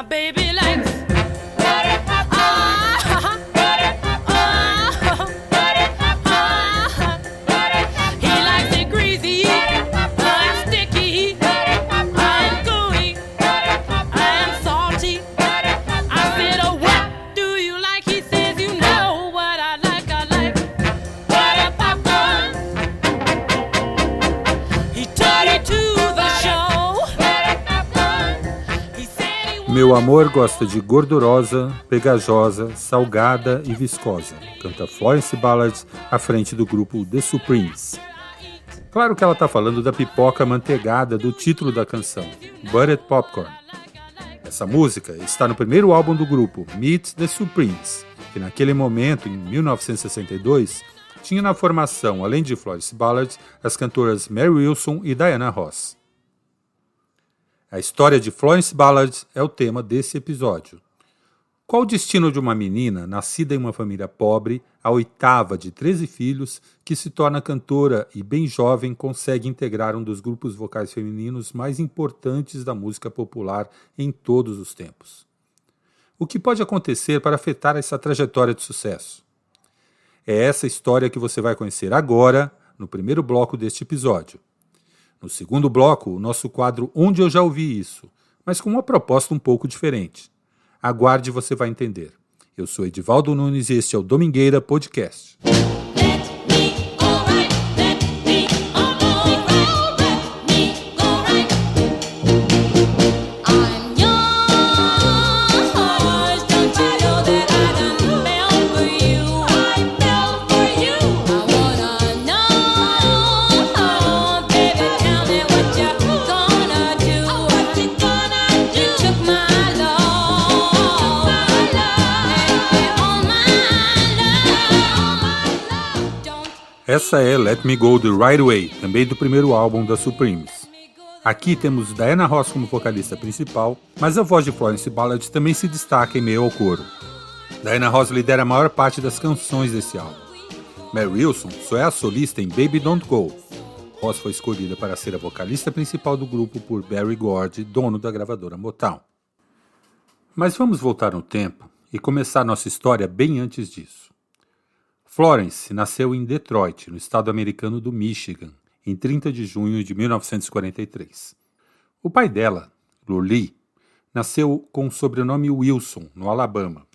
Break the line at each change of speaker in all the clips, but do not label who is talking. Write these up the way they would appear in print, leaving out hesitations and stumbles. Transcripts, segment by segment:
My baby likes he likes it greasy and sticky and gooey and salty. I said, oh, what do you like? He says, you know what I like butter popcorn. He took me to the show. He said he wanted
Meu amor gosta de gordurosa, pegajosa, salgada e viscosa, canta Florence Ballard à frente do grupo The Supremes. Claro que ela está falando da pipoca manteigada do título da canção, Buttered Popcorn. Essa música está no primeiro álbum do grupo, Meet the Supremes, que naquele momento, em 1962, tinha na formação, além de Florence Ballard, as cantoras Mary Wilson e Diana Ross. A história de Florence Ballard é o tema desse episódio. Qual o destino de uma menina nascida em uma família pobre, a oitava de 13 filhos, que se torna cantora e bem jovem consegue integrar um dos grupos vocais femininos mais importantes da música popular em todos os tempos? O que pode acontecer para afetar essa trajetória de sucesso? É essa história que você vai conhecer agora, no primeiro bloco deste episódio. No segundo bloco, o nosso quadro Onde Eu Já Ouvi Isso, mas com uma proposta um pouco diferente. Aguarde e você vai entender. Eu sou Edivaldo Nunes e este é o Domingueira Podcast. Essa é Let Me Go The Right Way, também do primeiro álbum da Supremes. Aqui temos Diana Ross como vocalista principal, mas a voz de Florence Ballard também se destaca em meio ao coro. Diana Ross lidera a maior parte das canções desse álbum. Mary Wilson só é a solista em Baby Don't Go. Ross foi escolhida para ser a vocalista principal do grupo por Berry Gordy, dono da gravadora Motown. Mas vamos voltar no tempo e começar nossa história bem antes disso. Florence nasceu em Detroit, no estado americano do Michigan, em 30 de junho de 1943. O pai dela, Lurlee, nasceu com o sobrenome Wilson, no Alabama.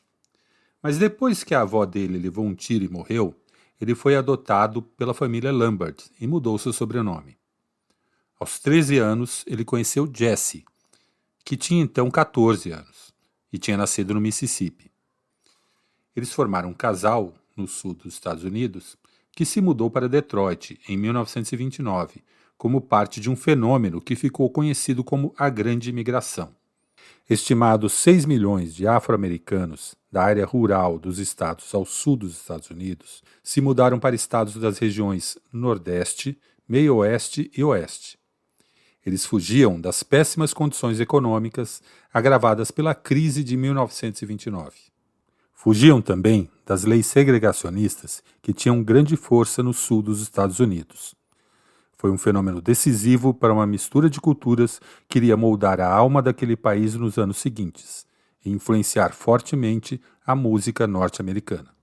Mas depois que a avó dele levou um tiro e morreu, ele foi adotado pela família Lambert e mudou seu sobrenome. Aos 13 anos, ele conheceu Jessie, que tinha então 14 anos, e tinha nascido no Mississippi. Eles formaram um casal no sul dos Estados Unidos, que se mudou para Detroit em 1929, como parte de um fenômeno que ficou conhecido como a Grande Imigração. Estimados 6 milhões de afro-americanos da área rural dos estados ao sul dos Estados Unidos se mudaram para estados das regiões Nordeste, Meio-Oeste e Oeste. Eles fugiam das péssimas condições econômicas agravadas pela crise de 1929. Fugiam também das leis segregacionistas que tinham grande força no sul dos Estados Unidos. Foi um fenômeno decisivo para uma mistura de culturas que iria moldar a alma daquele país nos anos seguintes e influenciar fortemente a música norte-americana.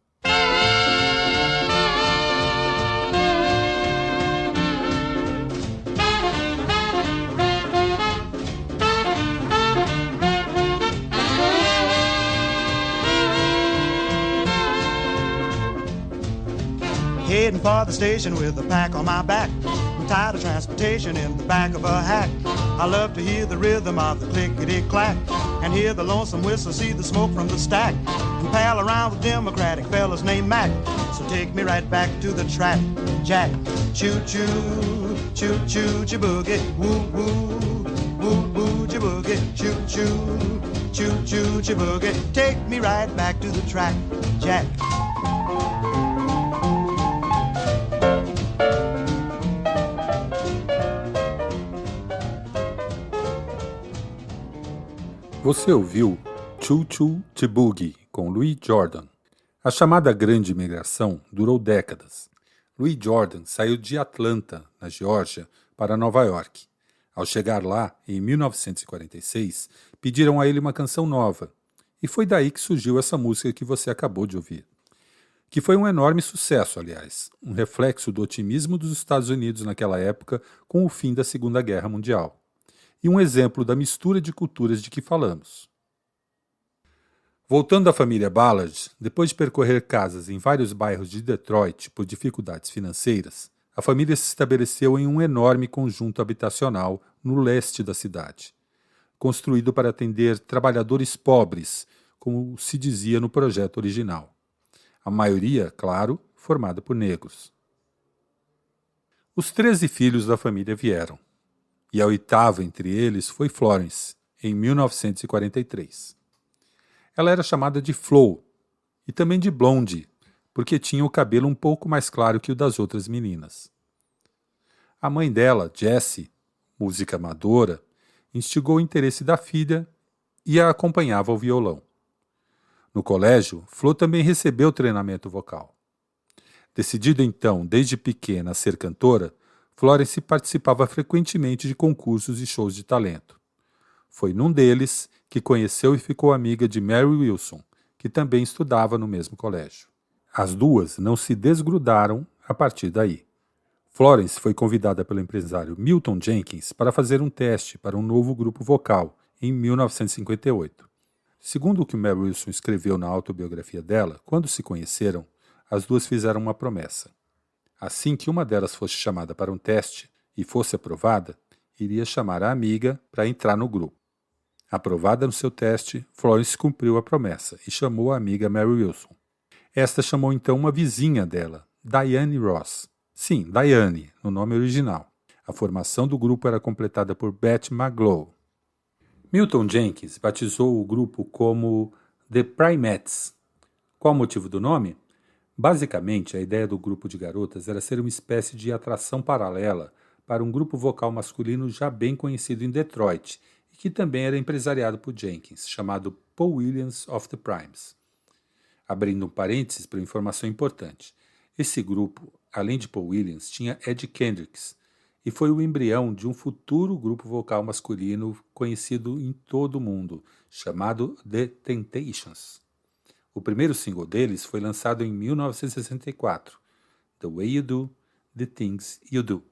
Heading for the station with a pack on my back. I'm tired of transportation in the back of a hack. I love to hear the rhythm of the clickety-clack and hear the lonesome whistle, see the smoke from the stack, and pal around with Democratic fellas named Mac. So take me right back to the track, Jack. Choo-choo, choo-choo, choo-boogie, woo-woo, woo-woo, choo-boogie, choo-choo, choo-choo, choo-boogie. Take me right back to the track, Jack.
Você ouviu Choo Choo Boogie com Louis Jordan. A chamada Grande Imigração durou décadas. Louis Jordan saiu de Atlanta, na Geórgia, para Nova York. Ao chegar lá, em 1946, pediram a ele uma canção nova, e foi daí que surgiu essa música que você acabou de ouvir. Que foi um enorme sucesso, aliás, um reflexo do otimismo dos Estados Unidos naquela época com o fim da Segunda Guerra Mundial. E um exemplo da mistura de culturas de que falamos. Voltando à família Ballard, depois de percorrer casas em vários bairros de Detroit por dificuldades financeiras, a família se estabeleceu em um enorme conjunto habitacional no leste da cidade, construído para atender trabalhadores pobres, como se dizia no projeto original. A maioria, claro, formada por negros. Os 13 filhos da família vieram, e a oitava entre eles foi Florence, em 1943. Ela era chamada de Flo, e também de Blondie, porque tinha o cabelo um pouco mais claro que o das outras meninas. A mãe dela, Jessie, música amadora, instigou o interesse da filha e a acompanhava ao violão. No colégio, Flo também recebeu treinamento vocal. Decidida então, desde pequena, a ser cantora, Florence participava frequentemente de concursos e shows de talento. Foi num deles que conheceu e ficou amiga de Mary Wilson, que também estudava no mesmo colégio. As duas não se desgrudaram a partir daí. Florence foi convidada pelo empresário Milton Jenkins para fazer um teste para um novo grupo vocal, em 1958. Segundo o que Mary Wilson escreveu na autobiografia dela, quando se conheceram, as duas fizeram uma promessa. Assim que uma delas fosse chamada para um teste e fosse aprovada, iria chamar a amiga para entrar no grupo. Aprovada no seu teste, Florence cumpriu a promessa e chamou a amiga Mary Wilson. Esta chamou então uma vizinha dela, Diane Ross. Sim, Diane, no nome original. A formação do grupo era completada por Beth Maglow. Milton Jenkins batizou o grupo como The Primettes. Qual o motivo do nome? Basicamente, a ideia do grupo de garotas era ser uma espécie de atração paralela para um grupo vocal masculino já bem conhecido em Detroit e que também era empresariado por Jenkins, chamado Paul Williams of the Primes. Abrindo um parênteses para uma informação importante, esse grupo, além de Paul Williams, tinha Ed Kendricks, e foi o embrião de um futuro grupo vocal masculino conhecido em todo o mundo, chamado The Temptations. O primeiro single deles foi lançado em 1964, The Way You Do, The Things You Do.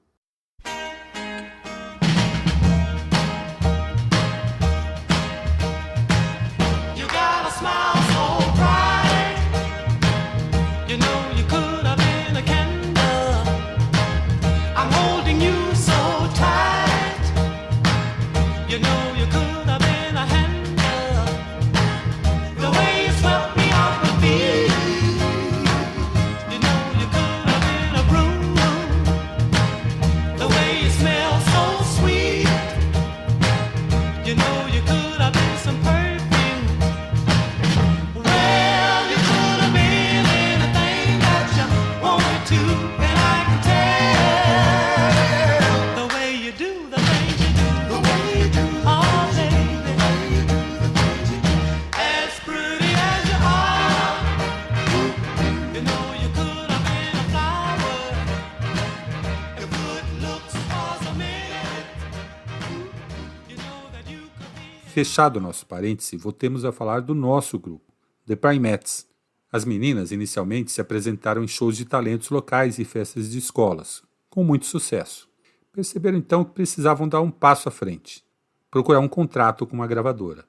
Fechado o nosso parêntese, voltemos a falar do nosso grupo, The Primettes. As meninas inicialmente se apresentaram em shows de talentos locais e festas de escolas, com muito sucesso. Perceberam então que precisavam dar um passo à frente, procurar um contrato com uma gravadora.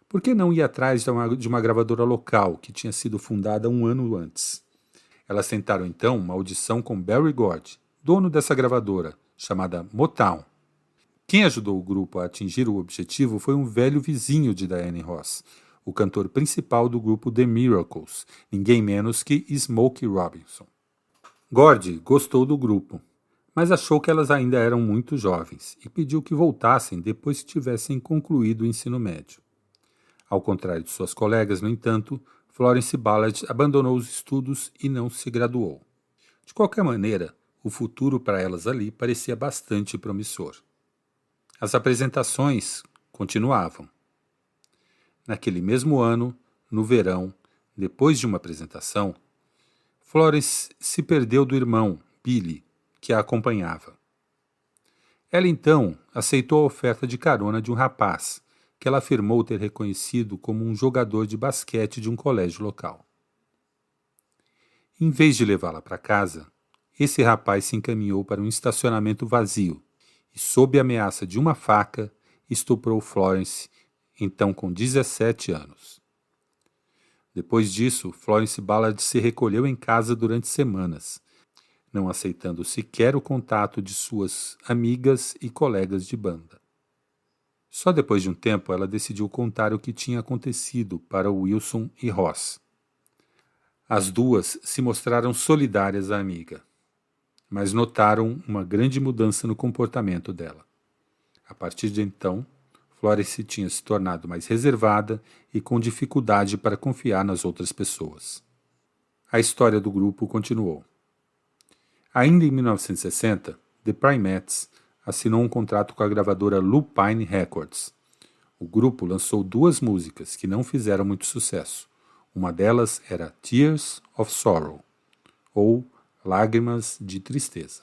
Por que não ir atrás de uma gravadora local que tinha sido fundada um ano antes? Elas tentaram então uma audição com Berry Gordy, dono dessa gravadora, chamada Motown. Quem ajudou o grupo a atingir o objetivo foi um velho vizinho de Diane Ross, o cantor principal do grupo The Miracles, ninguém menos que Smokey Robinson. Gordy gostou do grupo, mas achou que elas ainda eram muito jovens e pediu que voltassem depois que tivessem concluído o ensino médio. Ao contrário de suas colegas, no entanto, Florence Ballard abandonou os estudos e não se graduou. De qualquer maneira, o futuro para elas ali parecia bastante promissor. As apresentações continuavam. Naquele mesmo ano, no verão, depois de uma apresentação, Florence se perdeu do irmão, Billy, que a acompanhava. Ela então aceitou a oferta de carona de um rapaz, que ela afirmou ter reconhecido como um jogador de basquete de um colégio local. Em vez de levá-la para casa, esse rapaz se encaminhou para um estacionamento vazio e, sob a ameaça de uma faca, estuprou Florence, então com 17 anos. Depois disso, Florence Ballard se recolheu em casa durante semanas, não aceitando sequer o contato de suas amigas e colegas de banda. Só depois de um tempo ela decidiu contar o que tinha acontecido para Wilson e Ross. As duas se mostraram solidárias à amiga, mas notaram uma grande mudança no comportamento dela. A partir de então, Florence tinha se tornado mais reservada e com dificuldade para confiar nas outras pessoas. A história do grupo continuou. Ainda em 1960, The Primettes assinou um contrato com a gravadora Lupine Records. O grupo lançou 2 músicas que não fizeram muito sucesso. Uma delas era Tears of Sorrow, ou Lágrimas de Tristeza.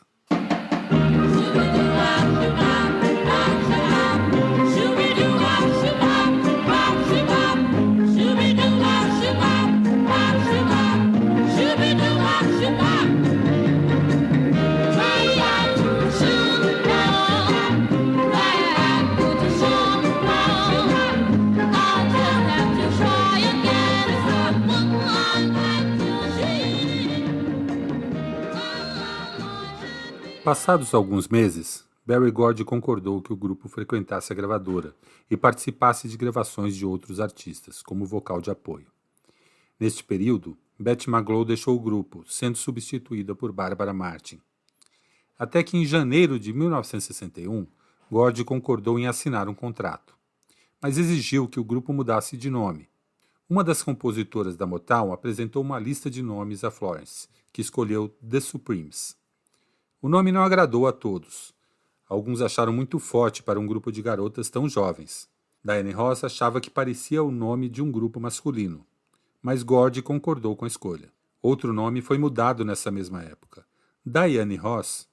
Passados alguns meses, Berry Gordy concordou que o grupo frequentasse a gravadora e participasse de gravações de outros artistas, como vocal de apoio. Neste período, Bette Maglow deixou o grupo, sendo substituída por Barbara Martin. Até que em janeiro de 1961, Gordy concordou em assinar um contrato, mas exigiu que o grupo mudasse de nome. Uma das compositoras da Motown apresentou uma lista de nomes a Florence, que escolheu The Supremes. O nome não agradou a todos. Alguns acharam muito forte para um grupo de garotas tão jovens. Diana Ross achava que parecia o nome de um grupo masculino, mas Gordy concordou com a escolha. Outro nome foi mudado nessa mesma época. Diana Ross,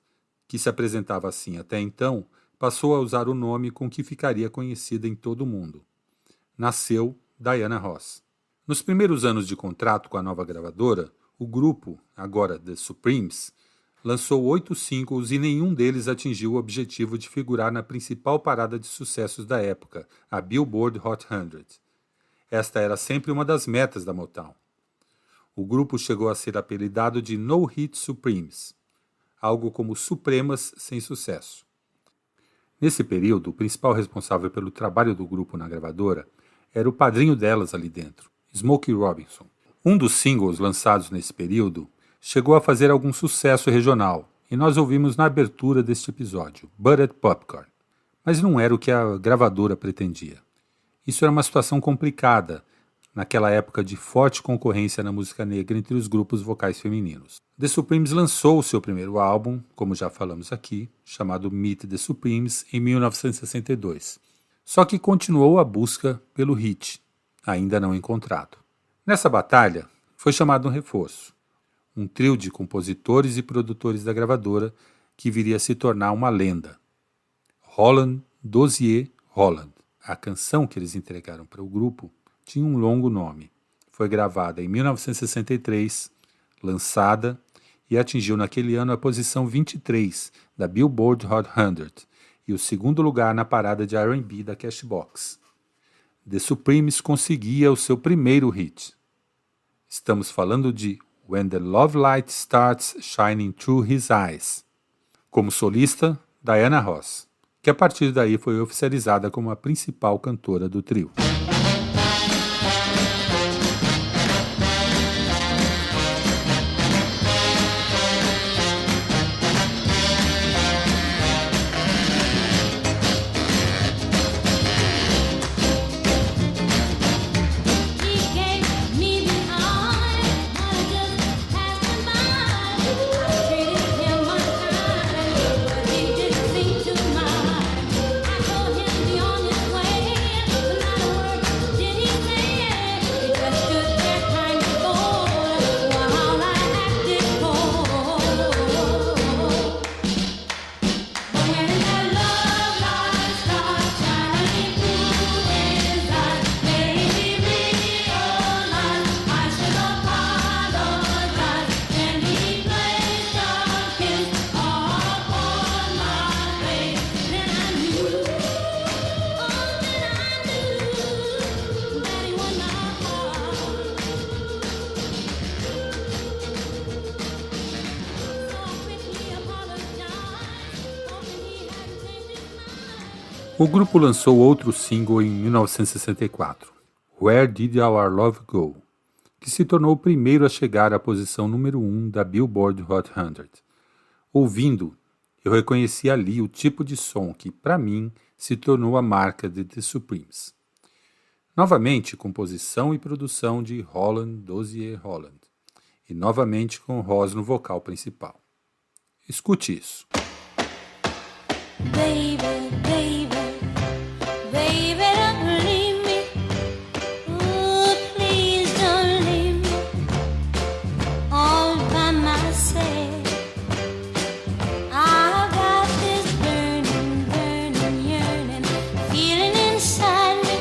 que se apresentava assim até então, passou a usar o nome com que ficaria conhecida em todo o mundo. Nasceu Diana Ross. Nos primeiros anos de contrato com a nova gravadora, o grupo, agora The Supremes, lançou 8 singles e nenhum deles atingiu o objetivo de figurar na principal parada de sucessos da época, a Billboard Hot 100. Esta era sempre uma das metas da Motown. O grupo chegou a ser apelidado de No Hit Supremes, algo como Supremas sem sucesso. Nesse período, o principal responsável pelo trabalho do grupo na gravadora era o padrinho delas ali dentro, Smokey Robinson. Um dos singles lançados nesse período chegou a fazer algum sucesso regional, e nós ouvimos na abertura deste episódio, Buttered Popcorn. Mas não era o que a gravadora pretendia. Isso era uma situação complicada, naquela época de forte concorrência na música negra entre os grupos vocais femininos. The Supremes lançou o seu primeiro álbum, como já falamos aqui, chamado Meet the Supremes, em 1962. Só que continuou a busca pelo hit, ainda não encontrado. Nessa batalha, foi chamado um reforço. Um trio de compositores e produtores da gravadora que viria a se tornar uma lenda. Holland, Dozier, Holland. A canção que eles entregaram para o grupo tinha um longo nome. Foi gravada em 1963, lançada e atingiu naquele ano a posição 23 da Billboard Hot 100 e o segundo lugar na parada de R&B da Cashbox. The Supremes conseguia o seu primeiro hit. Estamos falando de When the Love Light Starts Shining Through His Eyes. Como solista, Diana Ross, que a partir daí foi oficializada como a principal cantora do trio. O grupo lançou outro single em 1964, Where Did Our Love Go?, que se tornou o primeiro a chegar à posição número 1 da Billboard Hot 100. Ouvindo, eu reconheci ali o tipo de som que, para mim, se tornou a marca de The Supremes. Novamente, composição e produção de Holland Dozier Holland, e novamente com Ross no vocal principal. Escute isso.
Baby, baby, baby, don't leave me. Ooh, please don't leave me all by myself. I've got this burning, burning, yearning feeling inside me.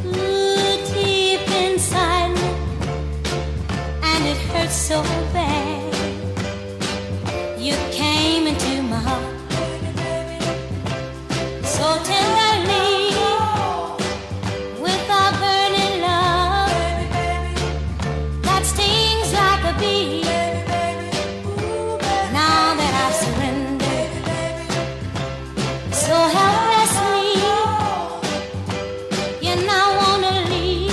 Ooh, deep inside me, and it hurts so bad. You came into my heart so tenderly, with our burning love that stings like a bee. Now that I've surrendered so helplessly, you now wanna leave.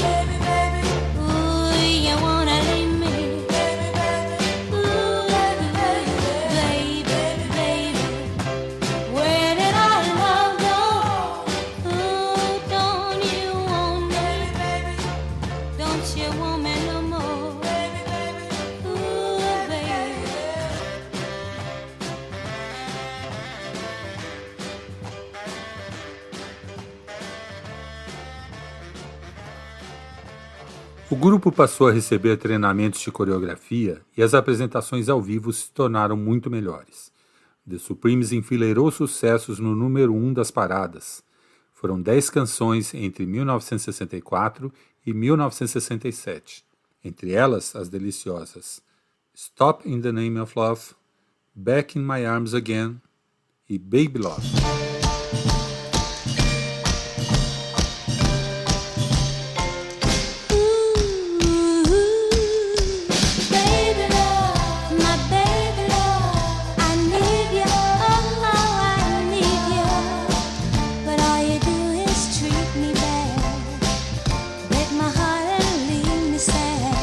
Ooh, you wanna leave me. Ooh, baby, baby, where did our love go? Ooh, don't you want me? Don't you want me no more? Ooh, baby.
O grupo passou a receber treinamentos de coreografia e as apresentações ao vivo se tornaram muito melhores. The Supremes enfileirou sucessos no número 1 das paradas. Foram 10 canções entre 1964 e 1967, entre elas as deliciosas Stop in the Name of Love, Back in My Arms Again e Baby Love.
Baby love, my baby love, I need you, oh how I need you. But all you do is treat me bad, break my heart and leave me sad.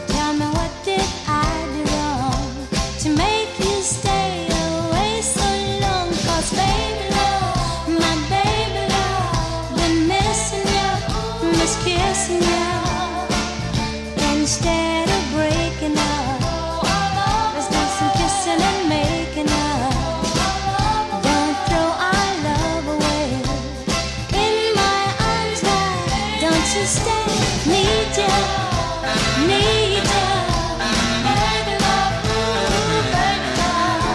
Tell me what did I do wrong to make you stay away so long? 'Cause baby love, my baby love, been missing you, miss kissing you. Instead of breaking up, let's do some kissing and making up. Don't throw our love away. In my arms now, don't you stay. Need you, need you. Baby love, ooh, baby love.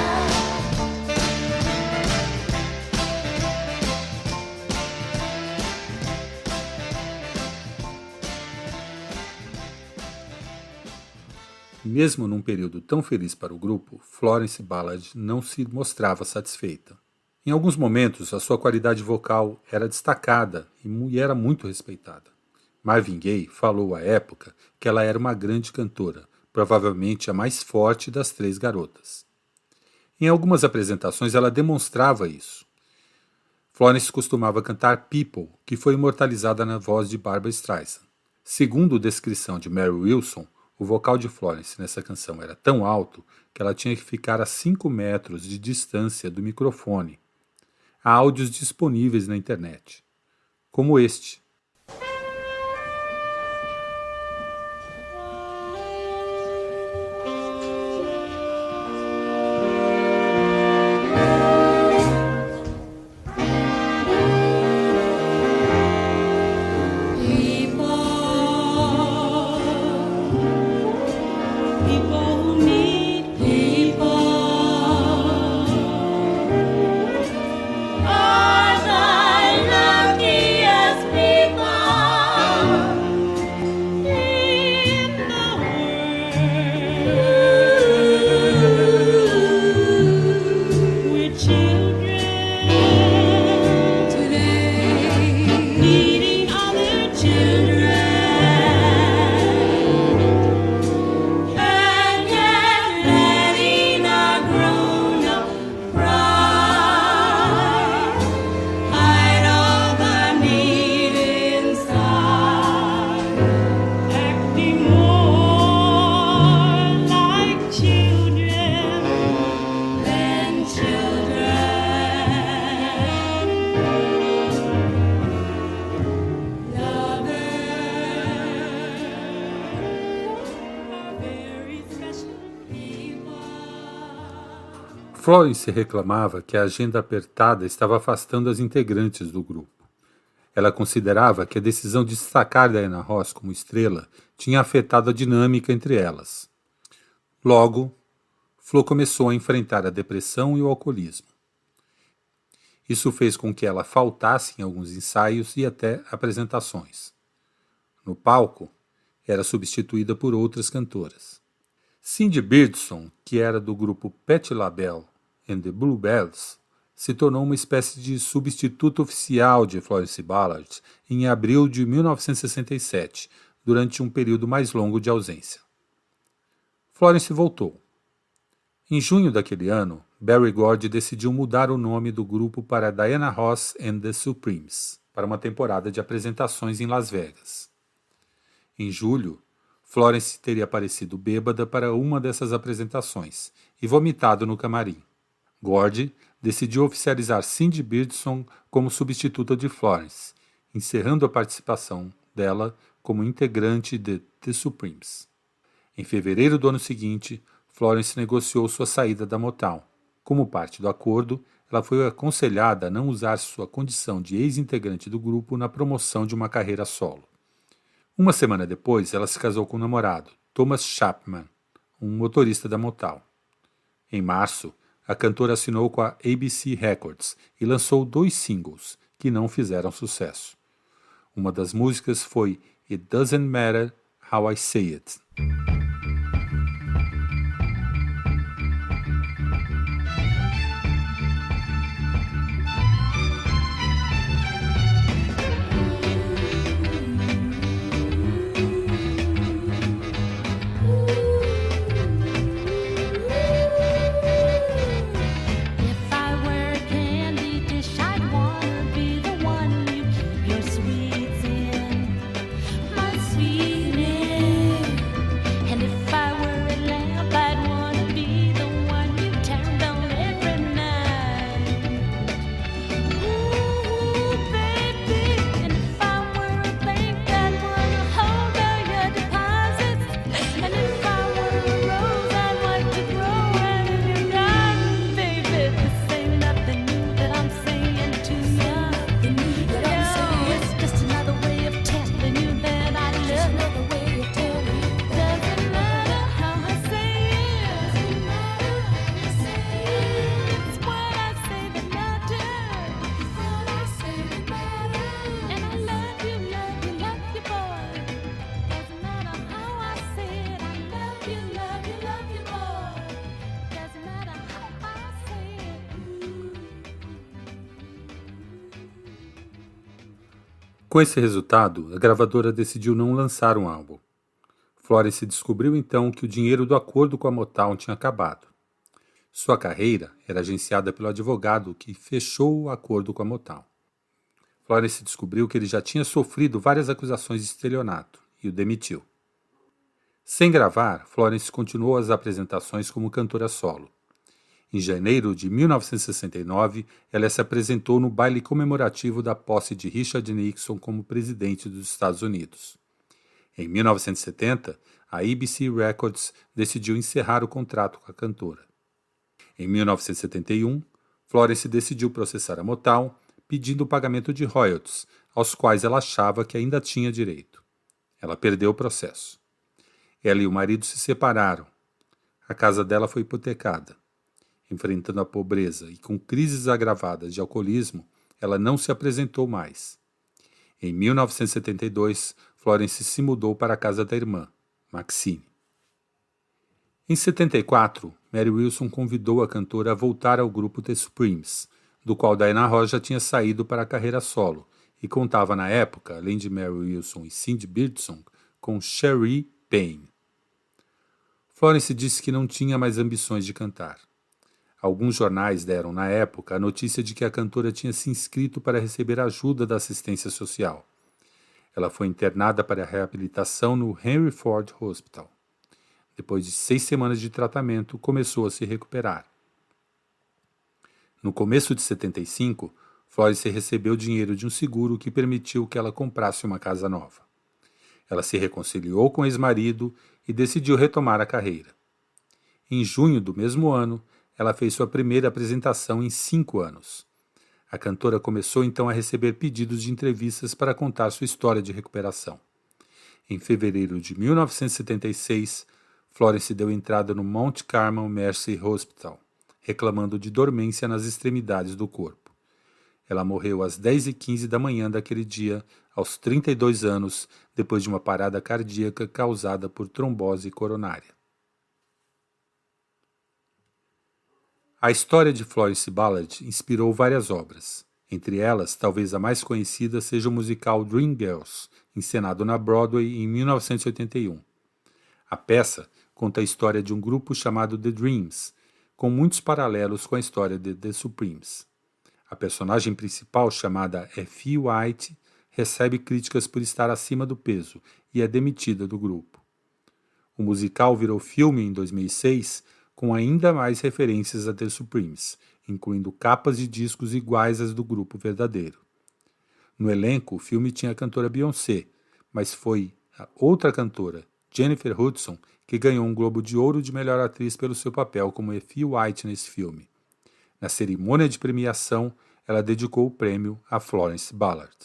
Mesmo num período tão feliz para o grupo, Florence Ballard não se mostrava satisfeita. Em alguns momentos, a sua qualidade vocal era destacada e era muito respeitada. Marvin Gaye falou à época que ela era uma grande cantora, provavelmente a mais forte das 3 garotas. Em algumas apresentações ela demonstrava isso. Florence costumava cantar People, que foi imortalizada na voz de Barbra Streisand. Segundo descrição de Mary Wilson, o vocal de Florence nessa canção era tão alto que ela tinha que ficar a 5 metros de distância do microfone. Há áudios disponíveis na internet, como este.
People who need people are the luckiest people.
Florence reclamava que a agenda apertada estava afastando as integrantes do grupo. Ela considerava que a decisão de destacar Diana Ross como estrela tinha afetado a dinâmica entre elas. Logo, Flo começou a enfrentar a depressão e o alcoolismo. Isso fez com que ela faltasse em alguns ensaios e até apresentações. No palco, era substituída por outras cantoras. Cindy Birdson, que era do grupo Patti LaBelle and the Bluebells, se tornou uma espécie de substituto oficial de Florence Ballard em abril de 1967, durante um período mais longo de ausência. Florence voltou. Em junho daquele ano, Berry Gordy decidiu mudar o nome do grupo para Diana Ross and the Supremes, para uma temporada de apresentações em Las Vegas. Em julho, Florence teria aparecido bêbada para uma dessas apresentações e vomitado no camarim. Gordy decidiu oficializar Cindy Birdson como substituta de Florence, encerrando a participação dela como integrante de The Supremes. Em fevereiro do ano seguinte, Florence negociou sua saída da Motown. Como parte do acordo, ela foi aconselhada a não usar sua condição de ex-integrante do grupo na promoção de uma carreira solo. Uma semana depois, ela se casou com o namorado, Thomas Chapman, um motorista da Motown. Em março, a cantora assinou com a ABC Records e lançou 2 singles, que não fizeram sucesso. Uma das músicas foi It Doesn't Matter How I Say It.
If I were a candy dish, I'd wanna be the one you keep your sweets in, my sweetness. And if I were a lamp, I'd wanna be the one you turned on every night. Ooh, baby. And if I were a bank, I'd wanna hold all your deposits. And if I were a rose, I'd want to grow out of your garden, baby. This ain't nothing new that I'm saying to you. No, it's just another way of telling you that I love you. Doesn't matter how I say it. It's what I say that matters. And I love you, love you, love you, boy. Doesn't matter how I say it. I love you, love you, love you, boy. Doesn't matter how I say it.
Com esse resultado, a gravadora decidiu não lançar um álbum. Florence descobriu então que o dinheiro do acordo com a Motown tinha acabado. Sua carreira era agenciada pelo advogado que fechou o acordo com a Motown. Florence descobriu que ele já tinha sofrido várias acusações de estelionato e o demitiu. Sem gravar, Florence continuou as apresentações como cantora solo. Em janeiro de 1969, ela se apresentou no baile comemorativo da posse de Richard Nixon como presidente dos Estados Unidos. Em 1970, a ABC Records decidiu encerrar o contrato com a cantora. Em 1971, Florence decidiu processar a Motown, pedindo o pagamento de royalties, aos quais ela achava que ainda tinha direito. Ela perdeu o processo. Ela e o marido se separaram. A casa dela foi hipotecada. Enfrentando a pobreza e com crises agravadas de alcoolismo, ela não se apresentou mais. Em 1972, Florence se mudou para a casa da irmã, Maxine. Em 74, Mary Wilson convidou a cantora a voltar ao grupo The Supremes, do qual Diana Ross já tinha saído para a carreira solo, e contava na época, além de Mary Wilson e Cindy Birdson, com Cherie Payne. Florence disse que não tinha mais ambições de cantar. Alguns jornais deram, na época, a notícia de que a cantora tinha se inscrito para receber ajuda da assistência social. Ela foi internada para reabilitação no Henry Ford Hospital. Depois de 6 semanas de tratamento, começou a se recuperar. No começo de 75, Florence recebeu dinheiro de um seguro que permitiu que ela comprasse uma casa nova. Ela se reconciliou com o ex-marido e decidiu retomar a carreira. Em junho do mesmo ano, ela fez sua primeira apresentação em 5 anos. A cantora começou então a receber pedidos de entrevistas para contar sua história de recuperação. Em fevereiro de 1976, Florence deu entrada no Mount Carmel Mercy Hospital, reclamando de dormência nas extremidades do corpo. Ela morreu às 10h15 da manhã daquele dia, aos 32 anos, depois de uma parada cardíaca causada por trombose coronária. A história de Florence Ballard inspirou várias obras. Entre elas, talvez a mais conhecida seja o musical Dreamgirls, encenado na Broadway em 1981. A peça conta a história de um grupo chamado The Dreams, com muitos paralelos com a história de The Supremes. A personagem principal, chamada Effie White, recebe críticas por estar acima do peso e é demitida do grupo. O musical virou filme em 2006, com ainda mais referências a The Supremes, incluindo capas de discos iguais às do grupo verdadeiro. No elenco, o filme tinha a cantora Beyoncé, mas foi a outra cantora, Jennifer Hudson, que ganhou um Globo de Ouro de melhor atriz pelo seu papel como Effie White nesse filme. Na cerimônia de premiação, ela dedicou o prêmio a Florence Ballard.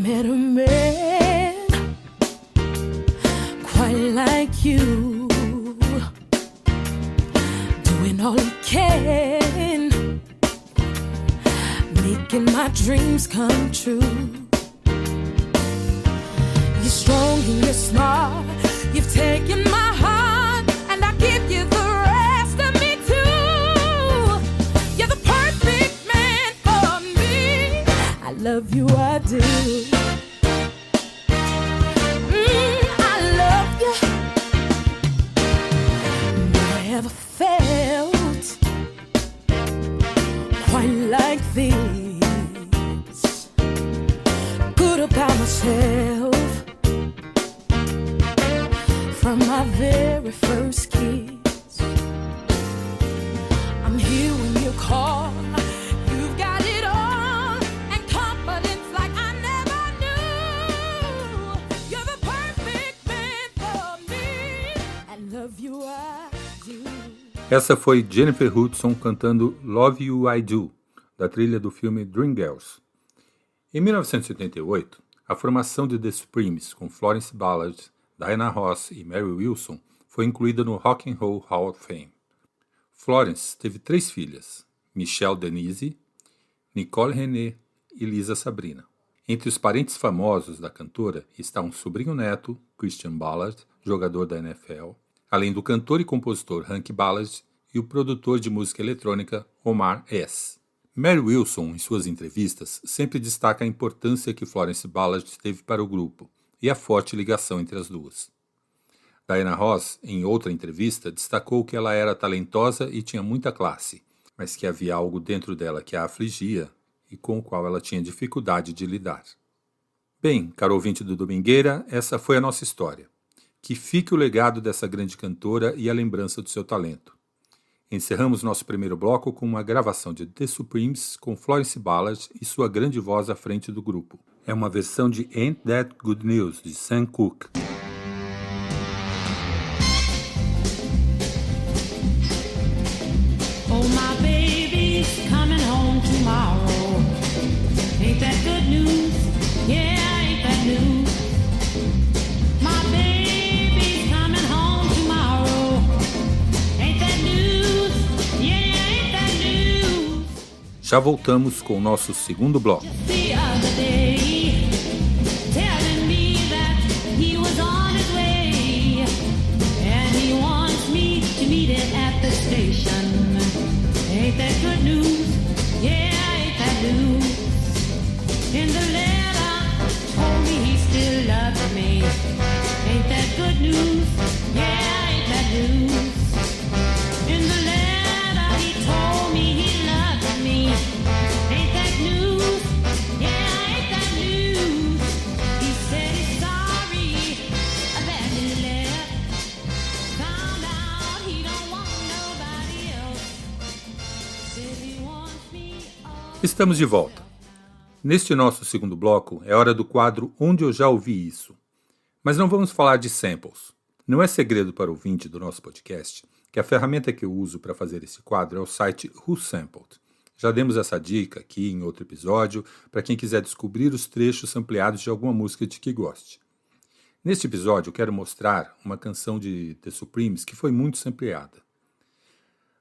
Never met a man quite like you, doing all he can, making my dreams come true. You're strong and you're smart, you've taken my heart, and I give you the rest of me too. You're the perfect man for me, I love you, I do. I love you. Never ever felt quite like this, good about myself. From my very first kiss, I'm here when you call. You've got it all, and confidence like I never knew. You're the perfect man for me, and love you I do.
Essa foi Jennifer Hudson cantando Love You I Do, da trilha do filme Dreamgirls. Em 1988, a formação de The Supremes com Florence Ballard, Diana Ross e Mary Wilson foi incluída no Rock and Roll Hall of Fame. Florence teve 3 filhas, Michelle Denise, Nicole Renée e Lisa Sabrina. Entre os parentes famosos da cantora está um sobrinho neto, Christian Ballard, jogador da NFL, além do cantor e compositor Hank Ballard e o produtor de música eletrônica Omar S. Mary Wilson, em suas entrevistas, sempre destaca a importância que Florence Ballard teve para o grupo e a forte ligação entre as duas. Diana Ross, em outra entrevista, destacou que ela era talentosa e tinha muita classe, mas que havia algo dentro dela que a afligia e com o qual ela tinha dificuldade de lidar. Bem, caro ouvinte do Domingueira, essa foi a nossa história. Que fique o legado dessa grande cantora e a lembrança do seu talento. Encerramos nosso primeiro bloco com uma gravação de The Supremes com Florence Ballard e sua grande voz à frente do grupo. É uma versão de Ain't That Good News, de Sam Cooke.
Oh, my baby's coming home tomorrow. Ain't that good news? Yeah, ain't that news? My baby's coming home tomorrow. Ain't that news? Yeah, ain't that news?
Já voltamos com o nosso segundo bloco.
The other day, telling me that he was on his way, and he wants me to meet him at the station. Ain't that good news? Yeah, ain't that news? In the letter, told me he still loved me. Ain't that good news? Yeah, ain't that news? In the letter, he told me he loved me. Ain't that news? Yeah, ain't that news? He said he's sorry that he left. Found out he don't want nobody else. Said he wants me all.
Estamos de volta. Neste nosso segundo bloco, é hora do quadro Onde Eu Já Ouvi Isso. Mas não vamos falar de samples. Não é segredo para o ouvinte do nosso podcast que a ferramenta que eu uso para fazer esse quadro é o site Who Sampled. Já demos essa dica aqui em outro episódio para quem quiser descobrir os trechos ampliados de alguma música de que goste. Neste episódio eu quero mostrar uma canção de The Supremes que foi muito sampleada.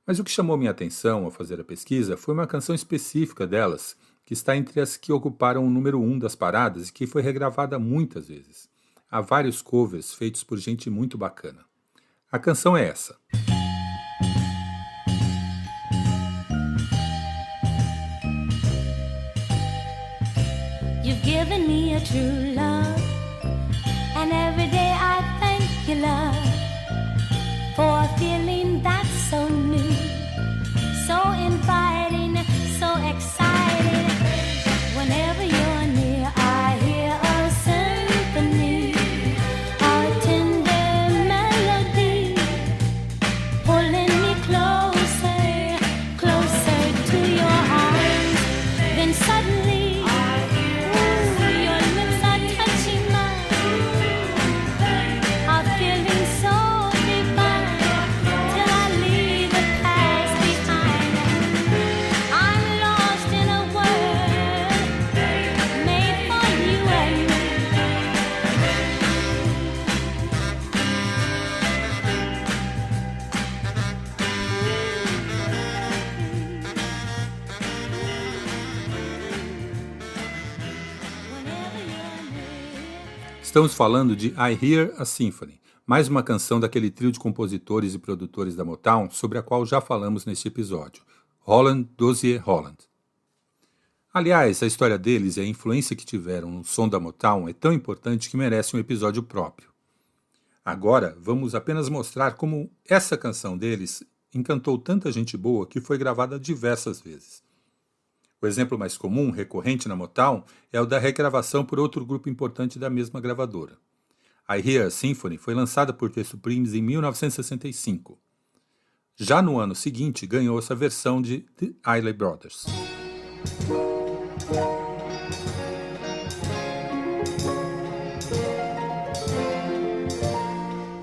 Mas o que chamou minha atenção ao fazer a pesquisa foi uma canção específica delas, que está entre as que ocuparam o número 1 das paradas e que foi regravada muitas vezes. Há vários covers feitos por gente muito bacana. A canção é essa.
You've given me a true love, and every day I thank you, love, for a feeling that's so new, so inviting, so exciting. Whenever you're near, I hear a symphony, a tender melody, pulling me closer, closer to your arms. Then suddenly, ooh, your lips are touching mine, a feeling so divine, till I leave the past behind. I'm lost in a world made for you and me. Whenever you're near.
Estamos falando de I Hear a Symphony, mais uma canção daquele trio de compositores e produtores da Motown sobre a qual já falamos neste episódio, Holland, Dozier Holland. Aliás, a história deles e a influência que tiveram no som da Motown é tão importante que merece um episódio próprio. Agora, vamos apenas mostrar como essa canção deles encantou tanta gente boa que foi gravada diversas vezes. O exemplo mais comum, recorrente na Motown, é o da regravação por outro grupo importante da mesma gravadora. I Hear a Symphony foi lançada por The Supremes em 1965. Já no ano seguinte, ganhou essa versão de The Isley Brothers.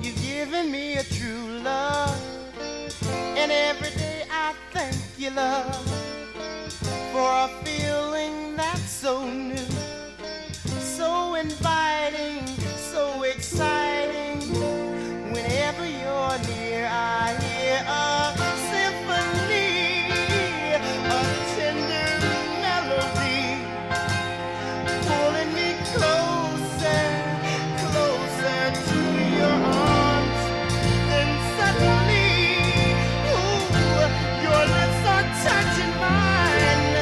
You've given me a true love, and every day I thank you, love, for a feeling that's so new, so inviting, so exciting. Whenever you're near, I hear a symphony, a tender melody, pulling me closer, closer to your arms. Then suddenly, ooh, your lips are touching mine,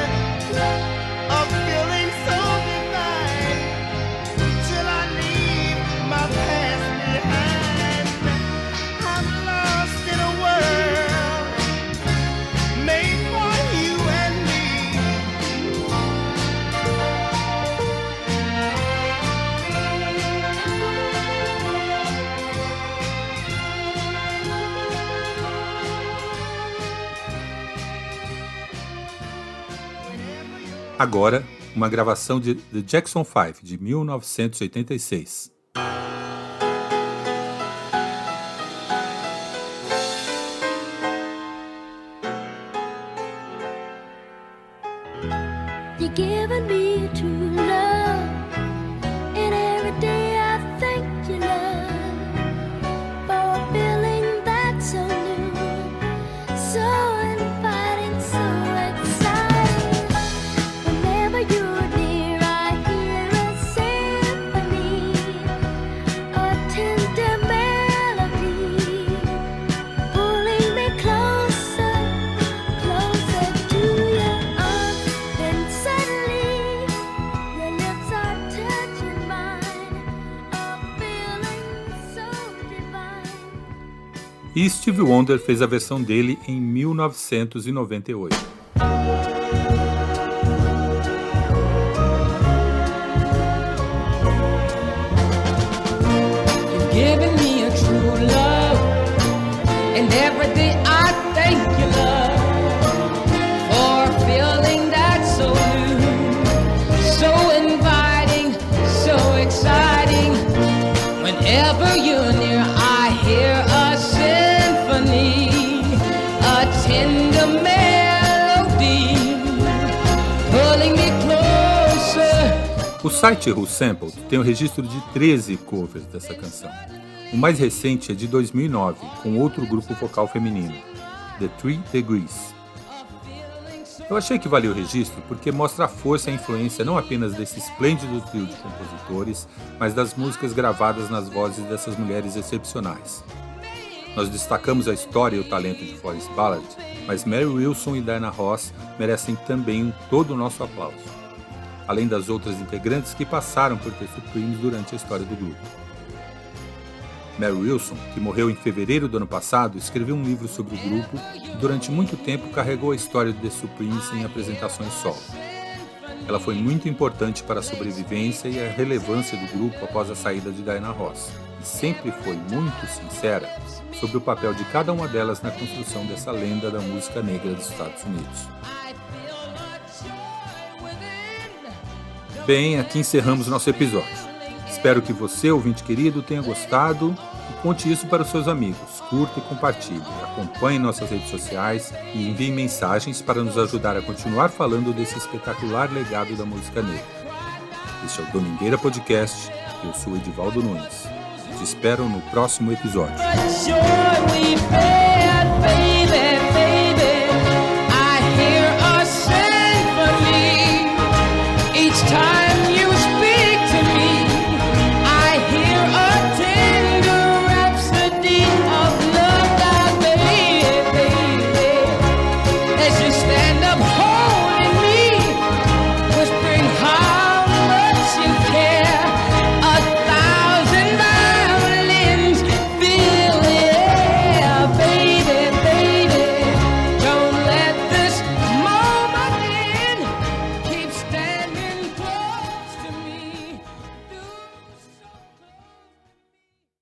a feeling so divine, till I leave my past behind. I'm lost in a world made for you and me.
Agora, uma gravação de The Jackson 5, de 1986.
You're giving me a true love, and every day I thank you, love, for a feeling that's so new, so inviting, so exciting. Whenever you're near, I hear a symphony, a tender melody, pulling me closer, closer to your arms. Then suddenly, your lips are touching mine, a feeling so divine.
E Stevie Wonder fez a versão dele em 1998.
You've given me a true love, and every day I thank you, love, for a feeling that's so new, tender melody, pulling me closer.
O site Who Sampled tem o registro de 13 covers dessa canção. O mais recente é de 2009, com outro grupo vocal feminino, The 3 Degrees. Eu achei que valia o registro porque mostra a força e a influência não apenas desse esplêndido trio de compositores, mas das músicas gravadas nas vozes dessas mulheres excepcionais. Nós destacamos a história e o talento de Florence Ballard, mas Mary Wilson e Diana Ross merecem também todo o nosso aplauso, além das outras integrantes que passaram por The Supremes durante a história do grupo. Mary Wilson, que morreu em fevereiro do ano passado, escreveu um livro sobre o grupo e durante muito tempo carregou a história do The Supremes em apresentações solo. Ela foi muito importante para a sobrevivência e a relevância do grupo após a saída de Diana Ross, e sempre foi muito sincera sobre o papel de cada uma delas na construção dessa lenda da música negra dos Estados Unidos. Bem, aqui encerramos nosso episódio. Espero que você, ouvinte querido, tenha gostado e conte isso para os seus amigos. Curta e compartilhe, acompanhe nossas redes sociais e envie mensagens para nos ajudar a continuar falando desse espetacular legado da música negra. Este é o Domingueira Podcast, eu sou Edivaldo Nunes. Te espero no próximo episódio.
Sure we